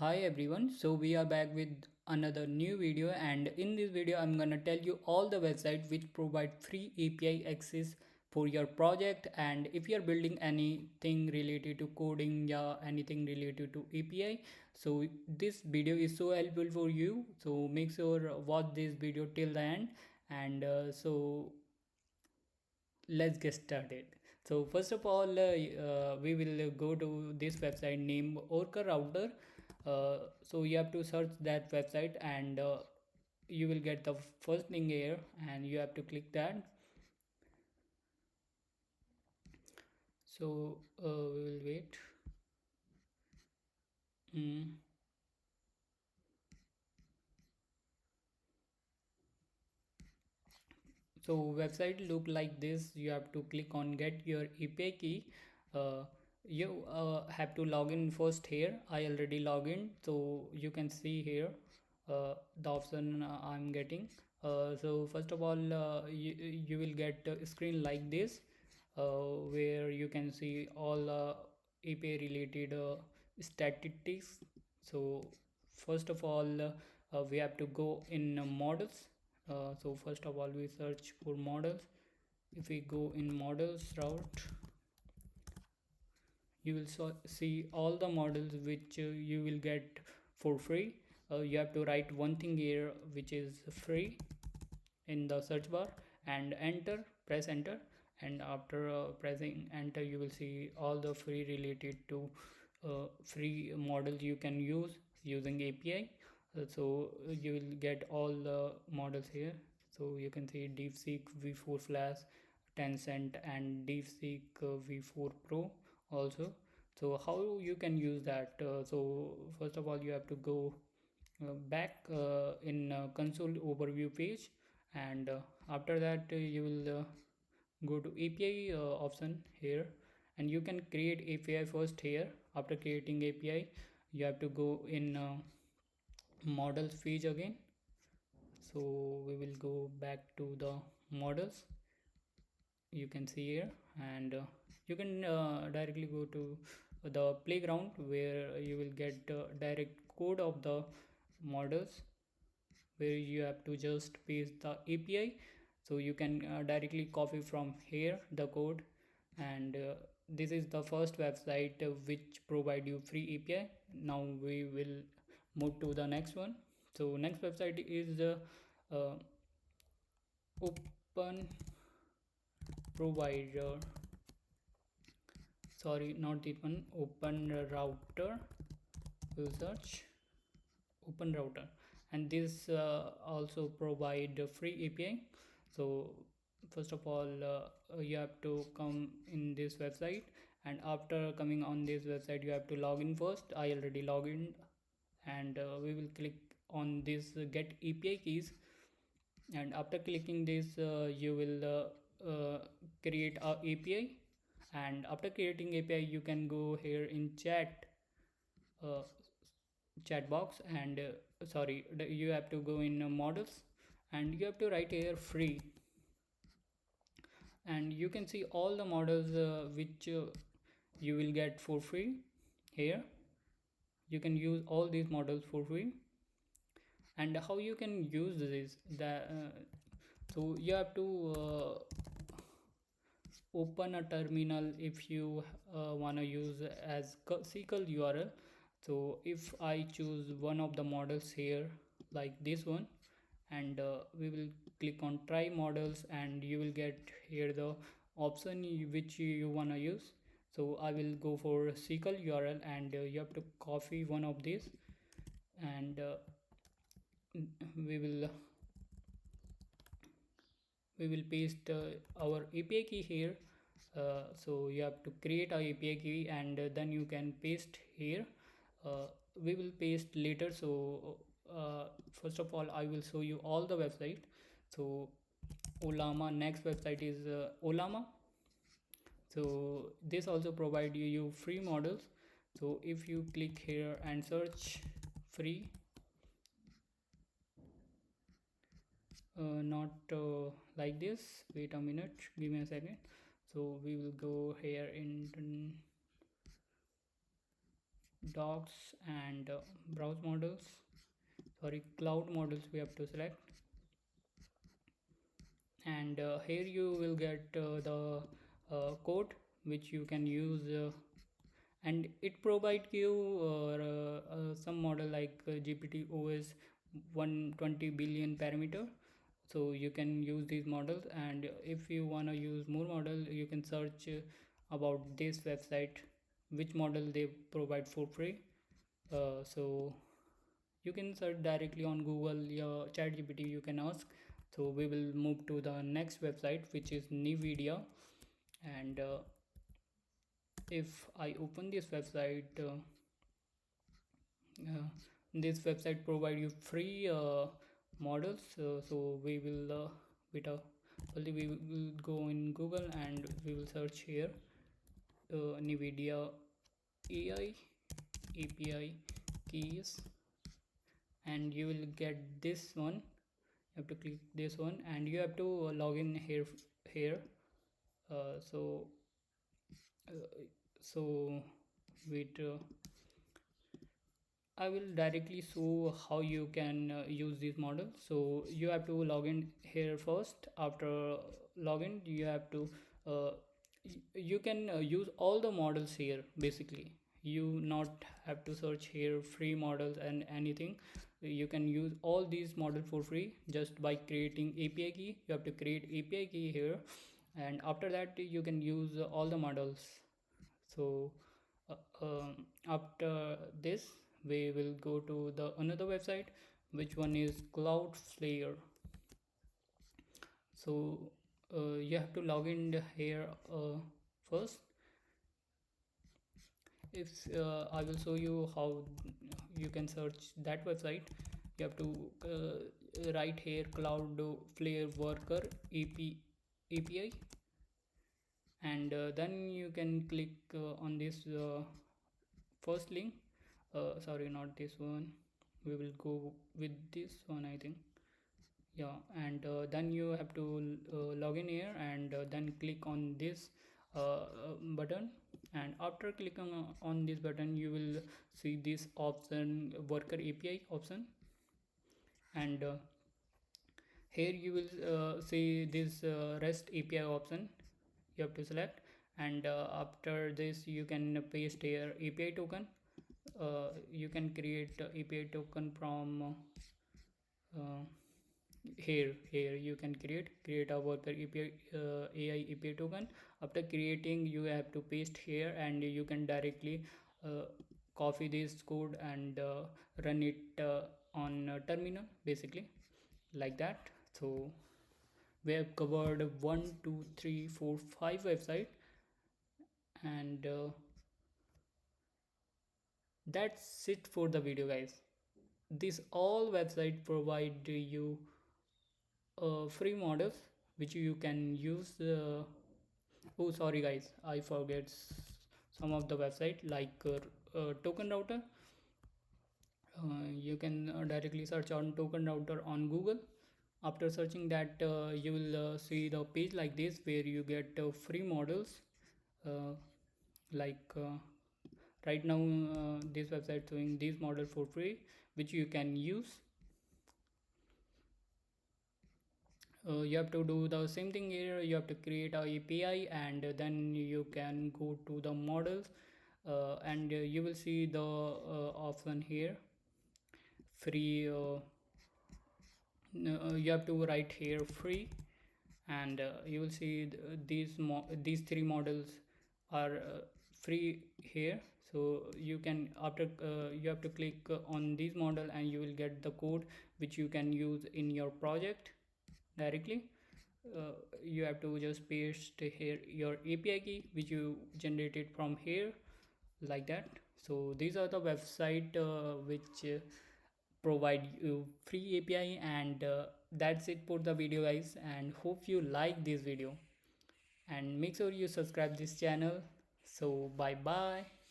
Hi everyone, so we are back with another new video, and in this video I'm gonna tell you all the websites which provide free API access for your project. And if you're building anything related to coding, yeah, anything related to API, so this video is so helpful for you, so make sure watch this video till the end. And let's get started. So first of all, we will go to this website named OpenRouter. So you have to search that website, and you will get the first link here, and you have to click that. So we will wait. Mm. So website look like this. You have to click on get your API key. uh, you have to log in first here. I already log in, so you can see here the option I'm getting. So first of all, you will get a screen like this, where you can see all API related statistics. So first of all, we have to go in models. So first of all, we search for models. If we go in models route, you will see all the models which you will get for free. You have to write one thing here, which is free, in the search bar, and enter, press enter. And after pressing enter, you will see all the free related to free models you can use using API. So you will get all the models here. So you can see DeepSeek V4 Flash, Tencent, and DeepSeek V4 Pro also. So how you can use that? So first of all, you have to go back in console overview page, and after that you will go to API option here, and you can create API first here. After creating API, you have to go in models page again. So we will go back to the models, you can see here. And you can directly go to the playground, where you will get direct code of the models, where you have to just paste the API. So you can directly copy from here the code. And this is the first website which provide you free API. Now we will move to the next one. So next website is uh, open provider, sorry, not this one, open router. We'll search open router, and this also provide a free API. So first of all, you have to come in this website, and after coming on this website, you have to log in first. I already log in, and we will click on this get API keys. And after clicking this, you will create a API. And after creating API, you can go here in uh, chat box, and sorry, you have to go in models, and you have to write here free. And you can see all the models which you will get for free here. You can use all these models for free. And how you can use this, that so you have to open a terminal if you want to use as SQL URL. So if I choose one of the models here, like this one, and we will click on try models, and you will get here the option which you want to use. So I will go for SQL URL, and you have to copy one of these. And we will paste our API key here. So you have to create a API key, and then you can paste here. We will paste later. So first of all, I will show you all the website. So Olama, next website is Olama. So this also provide you free models. So if you click here and search free, not like this, wait a minute, give me a second. So we will go here in docs and browse models, sorry, cloud models we have to select. And here you will get the code which you can use, and it provides you some model like GPT OS 120 billion parameter, so you can use these models. And if you want to use more model, you can search about this website which model they provide for free. So you can search directly on Google, your chat GPT you can ask. So we will move to the next website, which is Nvidia. And if I open this website, uh, this website provide you free models. So we will bit of only we will go in Google and we will search here Nvidia AI API keys, and you will get this one. You have to click this one and you have to log in here. uh, so uh, so wait, I will directly show how you can use this model. So you have to log in here first. After login, you have to uh, you can use all the models here. Basically, you not have to search here free models and anything. You can use all these models for free just by creating API key. You have to create API key here, and after that you can use all the models. So uh, after this we will go to the another website, which one is Cloudflare. So you have to log in here first. If I will show you how you can search that website. You have to write here Cloudflare Worker API, and then you can click on this first link. Sorry, not this one. We will go with this one, I think. Yeah, and then you have to log in here, and then click on this button. And after clicking on this button, you will see this option, worker API option. And here you will see this REST API option. You have to select, and after this you can paste here API token. You can create API token from uh, here you can create a worker API AI API token. After creating, you have to paste here, and you can directly uh, copy this code and run it on terminal, basically, like that. So we have covered 1 2 3 4 5 website, and that's it for the video, guys. This all website provide you free models which you can use. Oh, sorry guys, I forget some of the website like token router. You can directly search on token router on Google. After searching that, you will see the page like this where you get free models. uh, like right now this website showing this model for free, which you can use. You have to do the same thing here. You have to create a API, and then you can go to the models, and you will see the option here, free. You have to write here free, and you will see these three models are free here. So you can, after you have to click on this model, and you will get the code which you can use in your project directly. You have to just paste here your API key which you generated from here, like that. So these are the website which provide you free API, and that's it for the video, guys, and hope you like this video, and make sure you subscribe this channel. So bye bye.